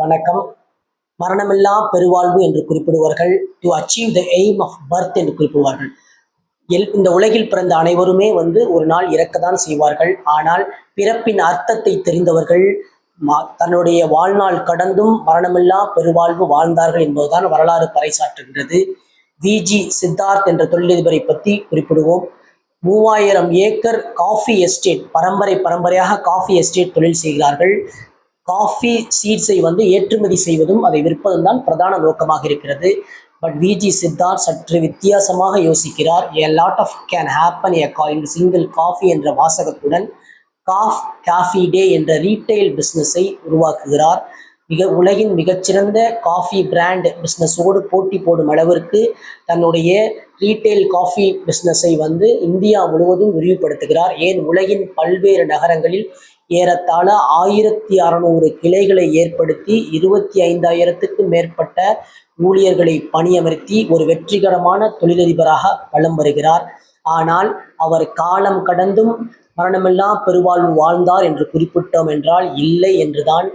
வணக்கம். மரணமில்லா பெருவாழ்வு என்று குறிப்பிடுவார்கள். To achieve the aim of birth என்று குறிப்பிடுவார்கள். இந்த உலகில் பிறந்த அனைவருமே ஒரு நாள் இறக்கத்தான் செய்வார்கள். ஆனால் பிறப்பின் அர்த்தத்தை தெரிந்தவர்கள் தன்னுடைய வாழ்நாள் கடந்தும் மரணமில்லா பெருவாழ்வு வாழ்ந்தார்கள் என்பதுதான் வரலாறு பறைசாற்றுகின்றது. விஜி சித்தார்த் என்ற தொழிலதிபரை பற்றி குறிப்பிடுவோம். 3000 ஏக்கர் காஃபி எஸ்டேட், பரம்பரையாக காஃபி எஸ்டேட் தொழில் செய்கிறார்கள். காஃபி சீட்ஸை ஏற்றுமதி செய்வதும் அதை விற்பதும் தான் பிரதான நோக்கமாக இருக்கிறது. பட் விஜி சித்தார்த் சற்று வித்தியாசமாக யோசிக்கிறார். A lot of can happen in single coffee என்ற வாசகத்துடன் காஃபி டே என்ற ரீட்டைல் பிஸ்னஸை உருவாக்குகிறார். உலகின் மிகச்சிறந்த காஃபி பிராண்ட் பிஸ்னஸோடு போட்டி போடும் அளவிற்கு தன்னுடைய ரீட்டைல் காஃபி பிஸ்னஸை இந்தியா முழுவதும் விரிவுபடுத்துகிறார். ஏன் உலகின் பல்வேறு நகரங்களில் ஏறத்தாழ 1600 கிளைகளை ஏற்படுத்தி 25,000க்கும் மேற்பட்ட ஊழியர்களை பணியமர்த்தி ஒரு வெற்றிகரமான தொழிலதிபராக வலம் வருகிறார். ஆனால் அவர் காலம் கடந்தும் மரணமில்லா பெருவாழ்வு வாழ்ந்தார் என்று குறிப்பிட்டோம் என்றால் இல்லை என்றுதான்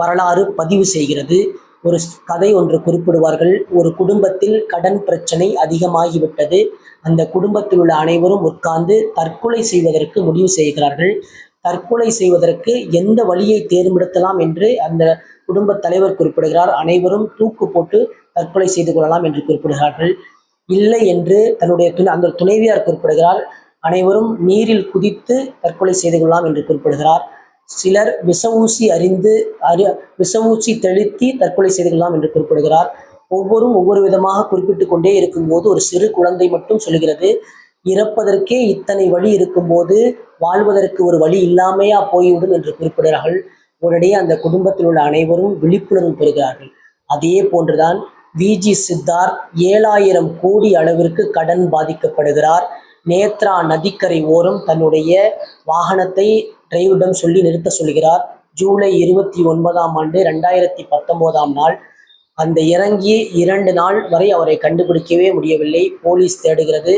வரலாறு பதிவு செய்கிறது. ஒரு கதை ஒன்று குறிப்பிடுவார்கள். ஒரு குடும்பத்தில் கடன் பிரச்சனை அதிகமாகிவிட்டது. அந்த குடும்பத்தில் உள்ள அனைவரும் உட்கார்ந்து தற்கொலை செய்வதற்கு முடிவு செய்கிறார்கள். தற்கொலை செய்வதற்கு எந்த வழியை தேர்ந்தெடுக்கலாம் என்று அந்த குடும்ப தலைவர் குறிப்பிடுகிறார். அனைவரும் தூக்கு போட்டு தற்கொலை செய்து கொள்ளலாம் என்று குறிப்பிடுகிறார்கள். இல்லை என்று அந்த துணைவியார் குறிப்பிடுகிறார். அனைவரும் நீரில் குதித்து தற்கொலை செய்து கொள்ளலாம் என்று குறிப்பிடுகிறார். சிலர் விஷஊசி தெளித்து தற்கொலை செய்து கொள்ளலாம் என்று குறிப்பிடுகிறார். ஒவ்வொரு விதமாக குறிப்பிட்டு கொண்டே இருக்கும்போது ஒரு சிறு குழந்தை மட்டும் சொல்கிறது, இறப்பதற்கே இத்தனை வழி இருக்கும்போது வாழ்வதற்கு ஒரு வழி இல்லாமையா போய்விடும் என்று குறிப்பிடுகிறார்கள். உடனே அந்த குடும்பத்தில் உள்ள அனைவரும் விழிப்புணர்வு பெறுகிறார்கள். அதே போன்றுதான் விஜி சித்தார்த் 7000 கோடி அளவிற்கு கடன் பாதிக்கப்படுகிறார். நேத்ரா நதிக்கரை ஓரம் தன்னுடைய வாகனத்தை டிரைவரிடம் சொல்லி நிறுத்த சொல்கிறார். ஜூலை 29ஆம் ஆண்டு 2019ஆம் நாள் அந்த இறங்கி 2 நாள் வரை அவரை கண்டுபிடிக்கவே முடியவில்லை. போலீஸ் தேடுகிறது.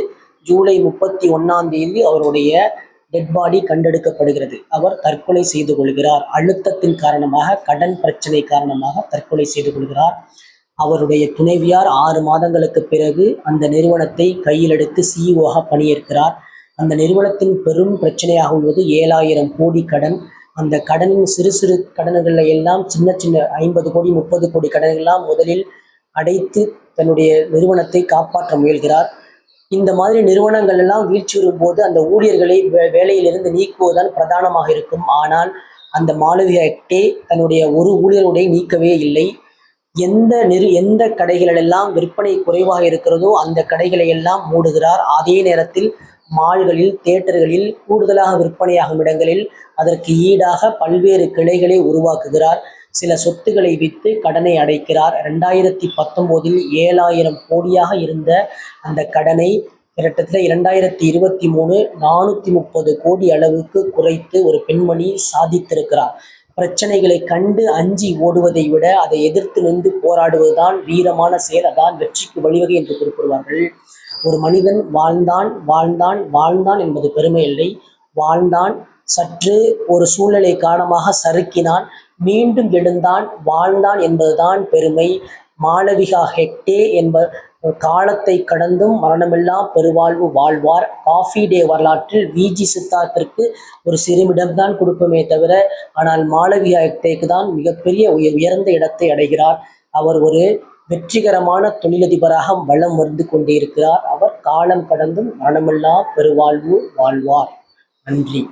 ஜூலை 31ஆம் தேதி அவருடைய டெட் பாடி கண்டெடுக்கப்படுகிறது. அவர் தற்கொலை செய்து கொள்கிறார். அழுத்தத்தின் காரணமாக, கடன் பிரச்சனை காரணமாக தற்கொலை செய்து கொள்கிறார். அவருடைய துணைவியார் 6 மாதங்களுக்கு பிறகு அந்த நிறுவனத்தை கையில் எடுத்து சிஇஓவாக பணியேற்கிறார். அந்த நிறுவனத்தின் பெரும் பிரச்சனையாக உள்ளது 7000 கோடி கடன். அந்த கடனின் சிறு கடன்களை எல்லாம் சின்ன 50 கோடி 30 கோடி கடன்கள்லாம் முதலில் அடைத்து தன்னுடைய நிறுவனத்தை காப்பாற்ற முயல்கிறார். இந்த மாதிரி நிறுவனங்கள் எல்லாம் வீழ்ச்சி வரும்போது அந்த ஊழியர்களை வேலையிலிருந்து நீக்குவதுதான் பிரதானமாக இருக்கும். ஆனால் அந்த மாளவிகா ஹெக்டே தன்னுடைய ஒரு ஊழியருடைய நீக்கவே இல்லை. எந்த கடைகளெல்லாம் விற்பனை குறைவாக இருக்கிறதோ அந்த கடைகளை எல்லாம் மூடுகிறார். அதே நேரத்தில் மால்களில், தியேட்டர்களில், கூடுதலாக விற்பனையாகும் இடங்களில் அதற்கு ஈடாக பல்வேறு கிளைகளை உருவாக்குகிறார். சில சொத்துக்களை விற்று கடனை அடைக்கிறார். 2019இல் 7000 கோடியாக இருந்த அந்த கடனை கிட்டத்தட்ட 2023 430 கோடி அளவுக்கு குறைத்து ஒரு பெண்மணி சாதித்திருக்கிறார். பிரச்சனைகளை கண்டு அஞ்சி ஓடுவதை விட அதை எதிர்த்து நின்று போராடுவதுதான் வீரமான செயல். அதான் வெற்றிக்கு வழிவகை என்று குறிப்பிடுவார்கள். ஒரு மனிதன் வாழ்ந்தான் என்பது பெருமை இல்லை. வாழ்ந்தான், சற்று ஒரு சூழ்நிலை காரணமாக சறுக்கினான், மீண்டும் எழுந்தான், வாழ்ந்தான் என்பதுதான் பெருமை. மாளவிகா ஹெக்டே காலத்தை கடந்தும் மரணமில்லா பெருவாழ்வு வாழ்வார். காஃபி டே வரலாற்றில் விஜி சித்தார்த்திற்கு ஒரு சிறுமிடம்தான் கொடுப்போமே தவிர, ஆனால் மாளவிகா ஹெக்டேக்கு தான் மிகப்பெரிய உயர்ந்த இடத்தை அடைகிறார். அவர் ஒரு வெற்றிகரமான தொழிலதிபராக வலம் வந்து கொண்டிருக்கிறார். அவர் காலம் கடந்தும் மரணமில்லா பெருவாழ்வு வாழ்வார். நன்றி.